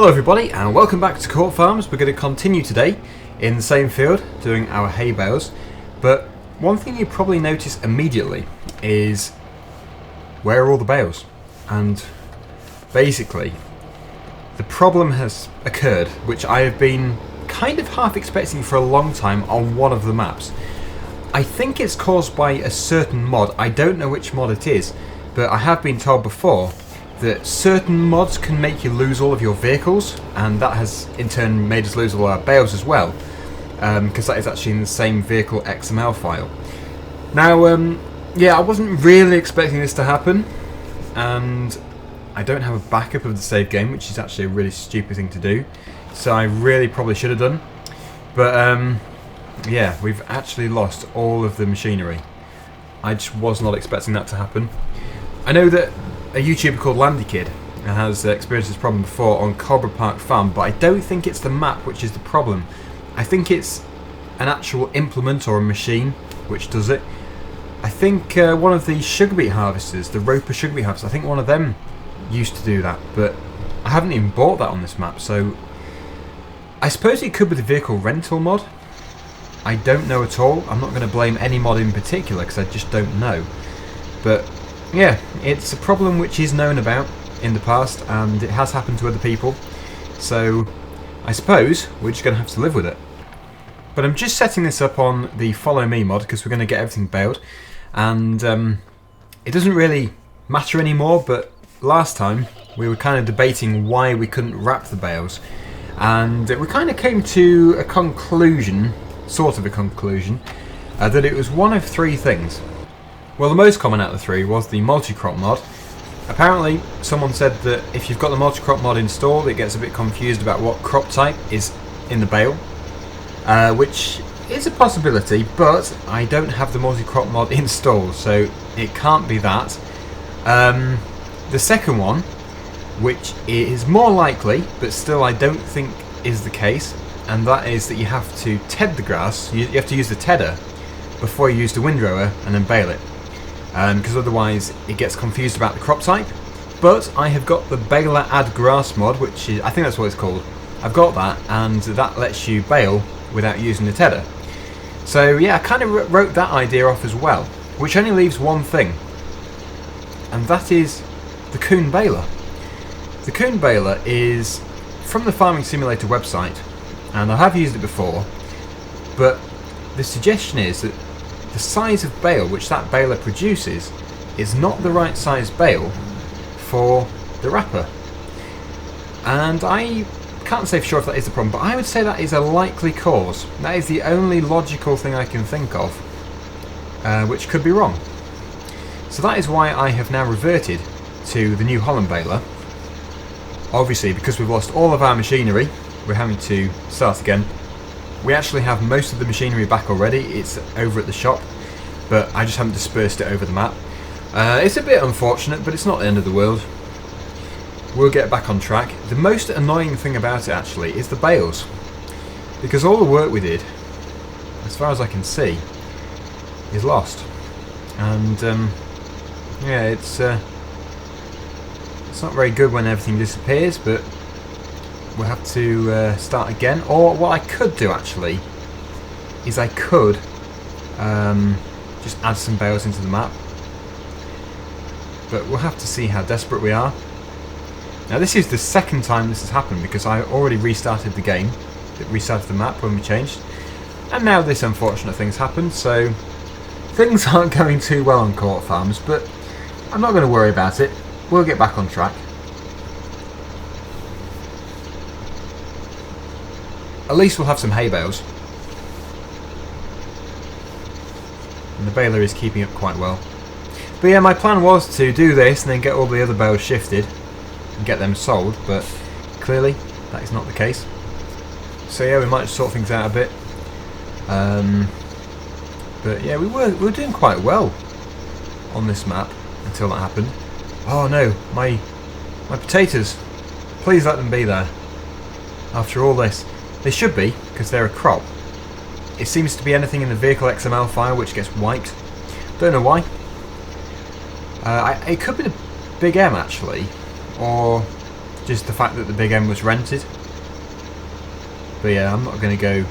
Hello everybody and welcome back to Court Farms. We're going to continue today in the same field doing our hay bales, but one thing you probably notice immediately is where are all the bales? And basically the problem has occurred, which I have been kind of half expecting for a long time on one of the maps. I think it's caused by a certain mod. I don't know which mod it is, but I have been told before that certain mods can make you lose all of your vehicles, and that has in turn made us lose all our bales as well, because that is actually in the same vehicle XML file. Now, yeah, I wasn't really expecting this to happen, and I don't have a backup of the save game, which is actually a really stupid thing to do, so I really probably should have done. But yeah, we've actually lost all of the machinery. I just was not expecting that to happen. I know that a YouTuber called LandyKid has experienced this problem before on Cobra Park Farm, but I don't think it's the map which is the problem. I think it's an actual implement or a machine which does it. I think one of the sugar beet harvesters, the Roper sugar beet harvesters, I think one of them used to do that, but I haven't even bought that on this map, so I suppose it could be the vehicle rental mod. I don't know at all. I'm not going to blame any mod in particular because I just don't know. But yeah, it's a problem which is known about in the past, and it has happened to other people, so I suppose we're just going to have to live with it. But I'm just setting this up on the Follow Me mod because we're going to get everything baled, and it doesn't really matter anymore, but last time we were kind of debating why we couldn't wrap the bales, and we kind of came to a conclusion, sort of a conclusion, that it was one of three things. Well, the most common out of the three was the multi-crop mod. Apparently, someone said that if you've got the multi-crop mod installed, it gets a bit confused about what crop type is in the bale, which is a possibility, but I don't have the multi-crop mod installed, so it can't be that. The second one, which is more likely, but still I don't think is the case, and that is that you have to ted the grass. You have to use the tedder before you use the windrower and then bale it, because otherwise it gets confused about the crop type. But I have got the baler add grass mod, which is, I think that's what it's called. I've got that, and that lets you bale without using the tedder. So yeah, I kind of wrote that idea off as well, which only leaves one thing, and that is the Coon baler. The Coon baler is from the Farming Simulator website, and I have used it before, but the suggestion is that the size of bale which that baler produces is not the right size bale for the wrapper. And I can't say for sure if that is the problem, but I would say that is a likely cause. That is the only logical thing I can think of, which could be wrong. So that is why I have now reverted to the new Holland baler. Obviously, because we've lost all of our machinery, we're having to start again. We actually have most of the machinery back already. It's over at the shop, but I just haven't dispersed it over the map. It's a bit unfortunate, but it's not the end of the world. We'll get back on track. The most annoying thing about it actually is the bales, because all the work we did, as far as I can see, is lost. And yeah, it's not very good when everything disappears, but we'll have to start again. Or what I could do actually is I could just add some bales into the map, but we'll have to see how desperate we are. Now this is the second time this has happened, because I already restarted the game, restarted the map when we changed, and now this unfortunate thing's happened, so things aren't going too well on Court Farms, but I'm not going to worry about it. We'll get back on track. At least we'll have some hay bales. And the baler is keeping up quite well. But yeah, my plan was to do this and then get all the other bales shifted and get them sold, but clearly that is not the case. So yeah, we might sort things out a bit. But yeah, we were doing quite well on this map until that happened. Oh no, my potatoes. Please let them be there. After all this. They should be, because they're a crop. It seems to be anything in the vehicle XML file which gets wiped. Don't know why. It could be the Big M actually, or just the fact that the big end was rented. But yeah, I'm not going to go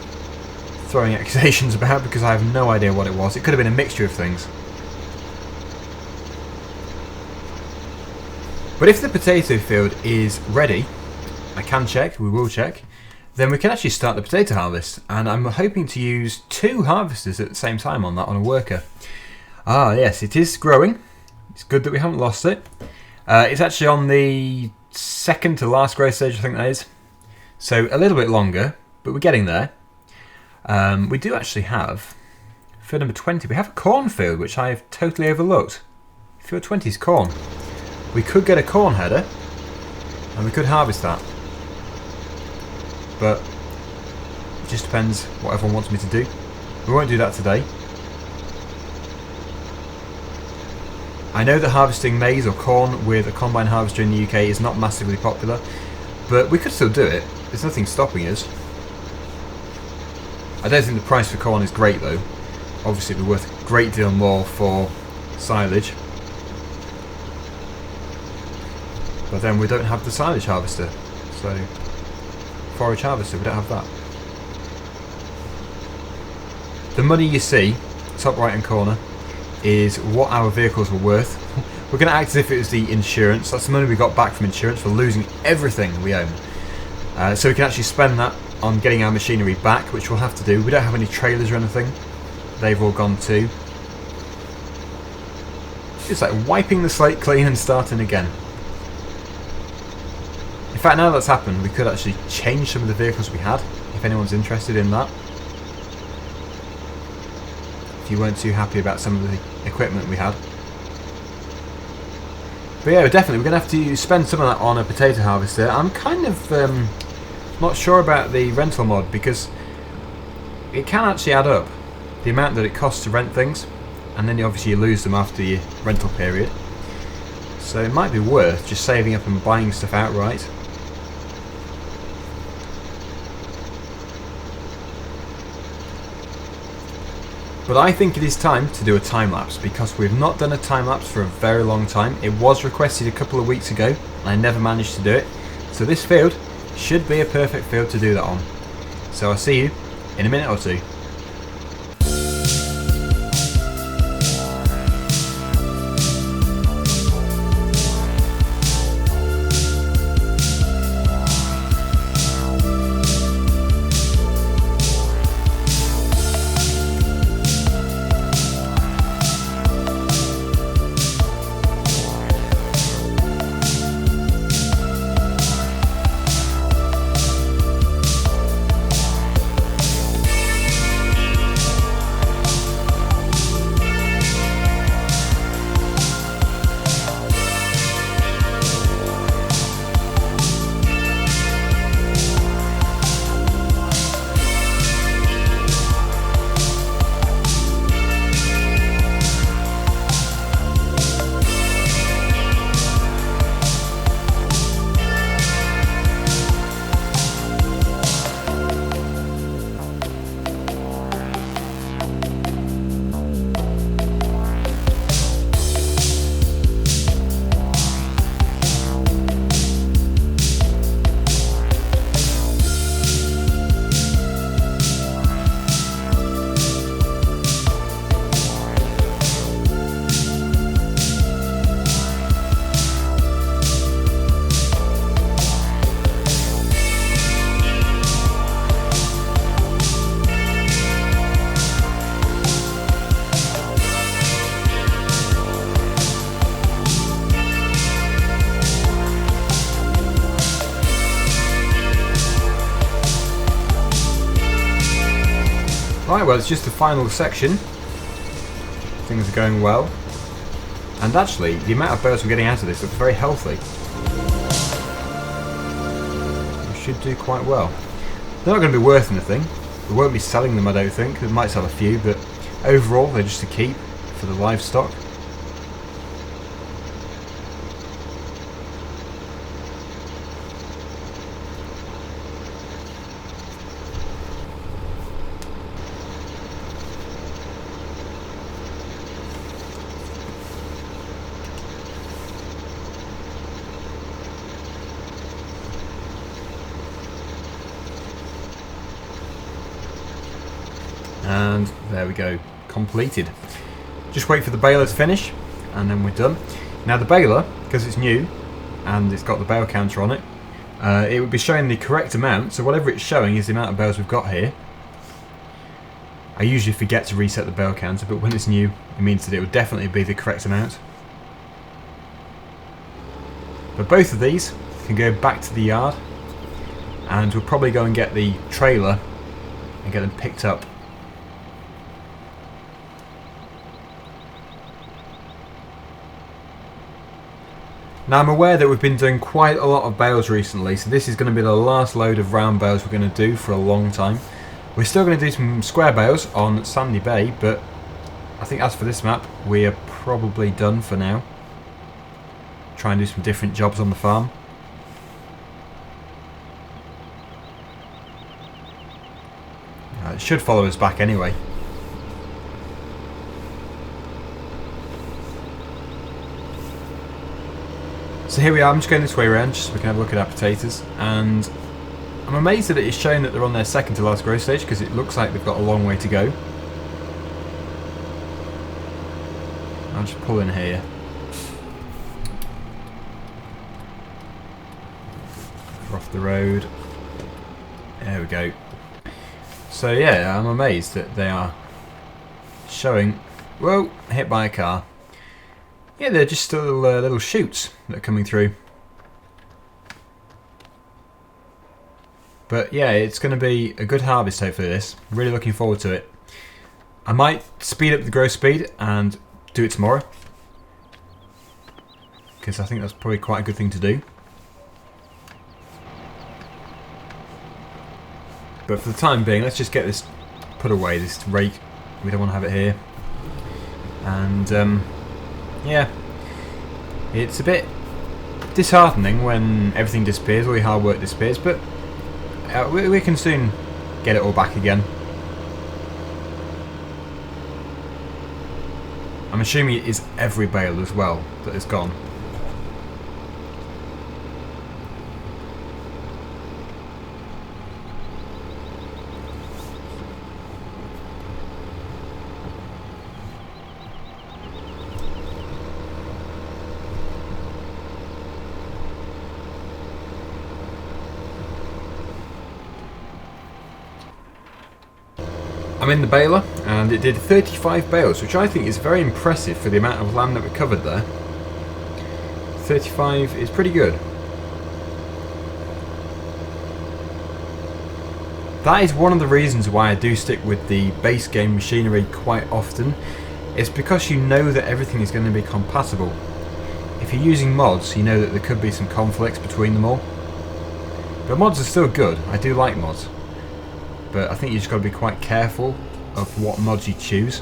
throwing accusations about because I have no idea what it was. It could have been a mixture of things. But if the potato field is ready, I can check, we will check, then we can actually start the potato harvest. And I'm hoping to use 2 harvesters at the same time on that, on a worker. Ah yes, it is growing. It's good that we haven't lost it. It's actually on the second to last growth stage, I think that is. So a little bit longer, but we're getting there. We do actually have, field number 20, we have a corn field, which I have totally overlooked. Field 20 is corn. We could get a corn header, and we could harvest that. But it just depends what everyone wants me to do. We won't do that today. I know that harvesting maize or corn with a combine harvester in the UK is not massively popular, but we could still do it. There's nothing stopping us. I don't think the price for corn is great though. Obviously it'd be worth a great deal more for silage. But then we don't have the silage harvester, so forage harvester, we don't have that. The money you see, top right hand corner, is what our vehicles were worth. We're going to act as if it was the insurance. That's the money we got back from insurance for losing everything we own. So we can actually spend that on getting our machinery back, which we'll have to do. We don't have any trailers or anything. They've all gone too. It's like wiping the slate clean and starting again. In fact, now that's happened, we could actually change some of the vehicles we had, if anyone's interested in that. If you weren't too happy about some of the equipment we had. But yeah, definitely, we're going to have to spend some of that on a potato harvester. I'm kind of not sure about the rental mod, because it can actually add up. The amount that it costs to rent things, and then obviously you lose them after your rental period. So it might be worth just saving up and buying stuff outright. But I think it is time to do a time-lapse, because we've not done a time-lapse for a very long time. It was requested a couple of weeks ago, and I never managed to do it. So this field should be a perfect field to do that on. So I'll see you in a minute or two. Right, well, it's just the final section. Things are going well. And actually, the amount of birds we're getting out of this looks very healthy. We should do quite well. They're not going to be worth anything. We won't be selling them, I don't think. We might sell a few, but overall, they're just a keep for the livestock. and there we go, completed. Just wait for the baler to finish and then we're done. Now the baler, because it's new and it's got the bale counter on it, it would be showing the correct amount, so whatever it's showing is the amount of bales we've got here. I usually forget to reset the bale counter, but when it's new it means that it would definitely be the correct amount. But both of these can go back to the yard, and we'll probably go and get the trailer and get them picked up. Now I'm aware that we've been doing quite a lot of bales recently, so this is going to be the last load of round bales we're going to do for a long time. We're still going to do some square bales on Sandy Bay, but I think as for this map we are probably done for now. Try and do some different jobs on the farm. It should follow us back anyway. So here we are, I'm just going this way around just so we can have a look at our potatoes, and I'm amazed that it's showing that they're on their second to last growth stage, because it looks like they've got a long way to go. I'll just pull in here. We're off the road. There we go. So yeah, I'm amazed that they are showing... Whoa, hit by a car. Yeah, they're just still little shoots that are coming through. But yeah, it's going to be a good harvest hopefully this. Really looking forward to it. I might speed up the growth speed and do it tomorrow, because I think that's probably quite a good thing to do. But for the time being, let's just get this put away, this rake. We don't want to have it here. And yeah, it's a bit disheartening when everything disappears, all your hard work disappears, but we can soon get it all back again. I'm assuming it is every bale as well that is gone. I'm in the baler, and it did 35 bales, which I think is very impressive for the amount of land that we covered there. 35 is pretty good. That is one of the reasons why I do stick with the base game machinery quite often. It's because you know that everything is going to be compatible. If you're using mods, you know that there could be some conflicts between them all. But mods are still good, I do like mods. But I think you just got to be quite careful of what mods you choose.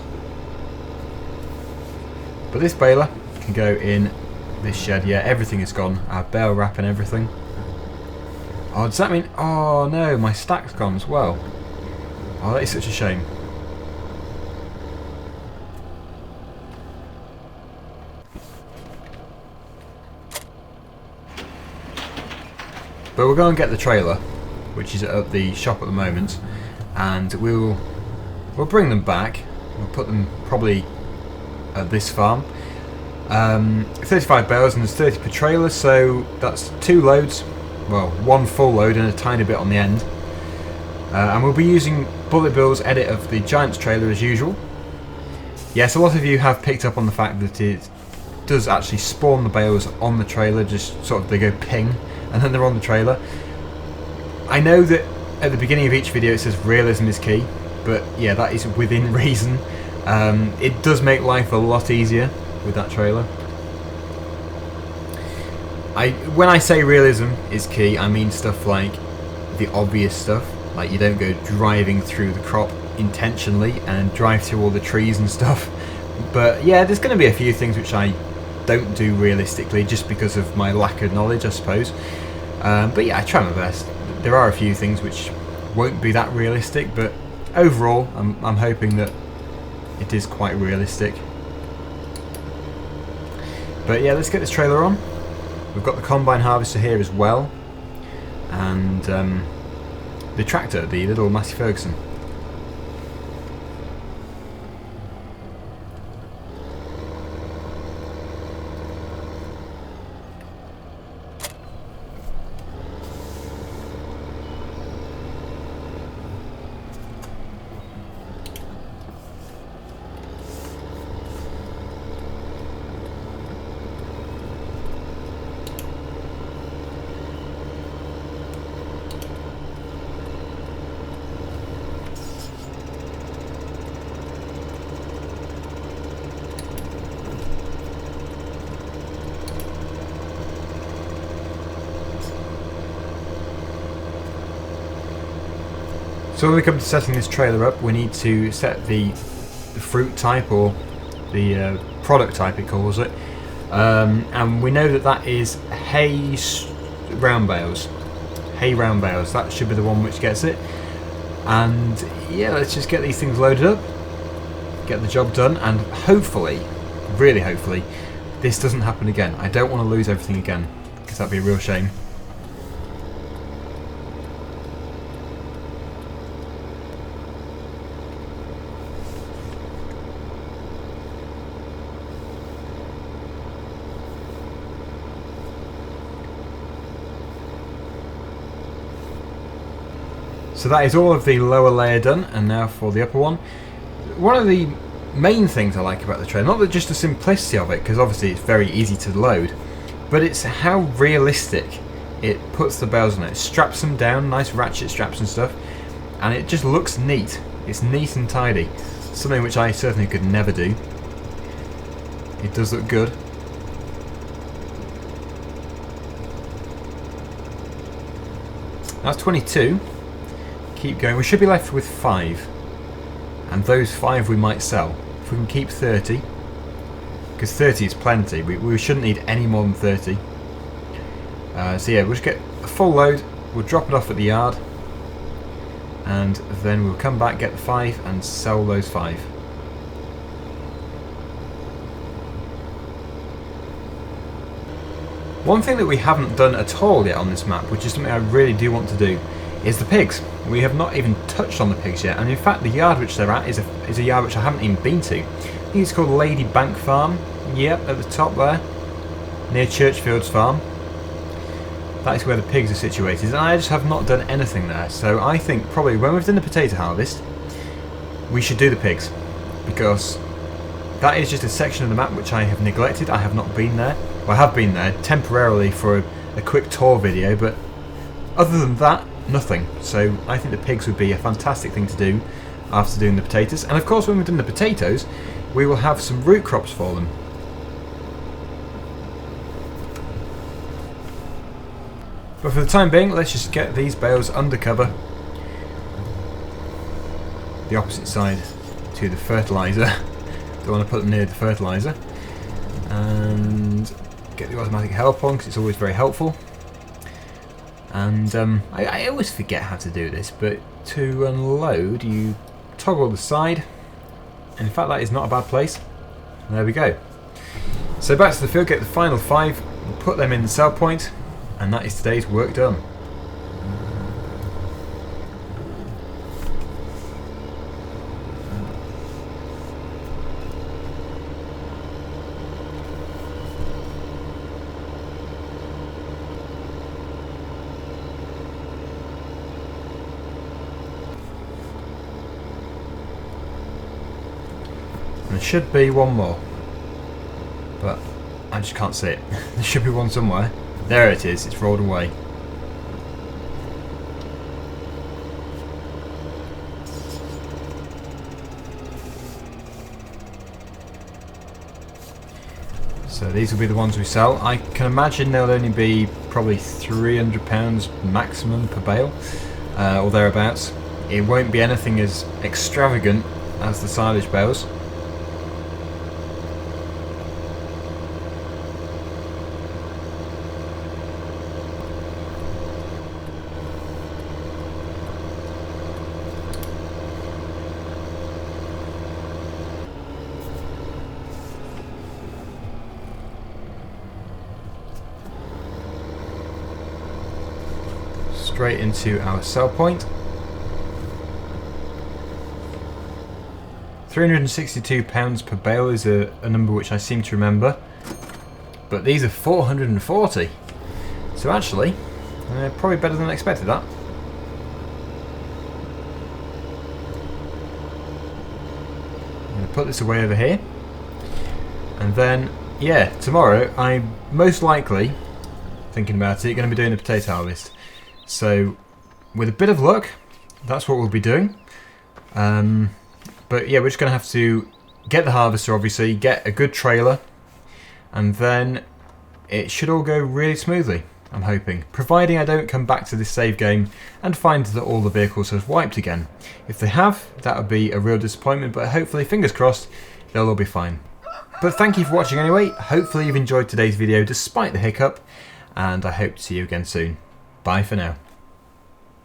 But this baler can go in this shed. Yeah, everything is gone. Our bale wrap and everything. Oh, does that mean... Oh no, my stack's gone as well. Oh, that is such a shame. But we'll go and get the trailer, which is at the shop at the moment, and we'll bring them back. We'll put them probably at this farm. 35 bales and there's 30 per trailer, so that's 2 loads. Well, 1 full load and a tiny bit on the end. And we'll be using Bullet Bill's edit of the Giants trailer as usual. Yes, a lot of you have picked up on the fact that it does actually spawn the bales on the trailer, just sort of they go ping and then they're on the trailer. I know that at the beginning of each video it says realism is key, but yeah, that is within reason. It does make life a lot easier with that trailer. When I say realism is key, I mean stuff like the obvious stuff, like you don't go driving through the crop intentionally and drive through all the trees and stuff. But yeah, there's going to be a few things which I don't do realistically just because of my lack of knowledge, I suppose. But yeah, I try my best. There are a few things which won't be that realistic, but overall I'm hoping that it is quite realistic. But yeah, let's get this trailer on. We've got the combine harvester here as well, and the tractor, the little Massey Ferguson. So when we come to setting this trailer up, we need to set the fruit type, or the product type it calls it, and we know that that is hay round bales. Hay round bales, that should be the one which gets it. And yeah, let's just get these things loaded up, get the job done, and hopefully, really hopefully, this doesn't happen again. I don't want to lose everything again, because that'd be a real shame. So that is all of the lower layer done, and now for the upper one. One of the main things I like about the trailer, not that just the simplicity of it, because obviously it's very easy to load, but it's how realistic it puts the bales on it. It straps them down, nice ratchet straps and stuff, and it just looks neat. It's neat and tidy, something which I certainly could never do. It does look good. That's 22. Keep going. We should be left with 5, and those 5 we might sell if we can keep 30, because 30 is plenty. We shouldn't need any more than 30. So yeah, we'll just get a full load, we'll drop it off at the yard, and then we'll come back, get the 5 and sell those 5. One thing that we haven't done at all yet on this map, which is something I really do want to do, is the pigs. We have not even touched on the pigs yet, and in fact the yard which they're at is a yard which I haven't even been to. I think it's called Lady Bank Farm. Yep, at the top there, near Churchfield's farm. That is where the pigs are situated, and I just have not done anything there. So I think probably when we've done the potato harvest, we should do the pigs, because that is just a section of the map which I have neglected. I have not been there. Well, I have been there temporarily for a quick tour video, but other than that, nothing. So I think the pigs would be a fantastic thing to do after doing the potatoes. And of course, when we've done the potatoes, we will have some root crops for them. But for the time being, let's just get these bales under cover, the opposite side to the fertiliser. Don't want to put them near the fertiliser. And get the automatic help on, because it's always very helpful. And I always forget how to do this, but to unload you toggle the side, and in fact that is not a bad place. And there we go. So back to the field, get the final 5, we'll put them in the sell point, and that is today's work done. There should be one more, but I just can't see it. There should be one somewhere. There it is, it's rolled away. So these will be the ones we sell. I can imagine they'll only be probably £300 maximum per bale, or thereabouts. It won't be anything as extravagant as the silage bales. Straight into our sell point. £362 per bale is a number which I seem to remember, but these are 440. So actually, probably better than I expected that. I'm going to put this away over here, and then yeah, tomorrow I'm most likely, thinking about it, going to be doing the potato harvest. So, with a bit of luck, that's what we'll be doing. But yeah, we're just going to have to get the harvester, obviously, get a good trailer, and then it should all go really smoothly. I'm hoping, providing I don't come back to this save game and find that all the vehicles have wiped again. If they have, that would be a real disappointment, but hopefully, fingers crossed, they'll all be fine. But thank you for watching anyway. Hopefully you've enjoyed today's video despite the hiccup, and I hope to see you again soon. Bye for now.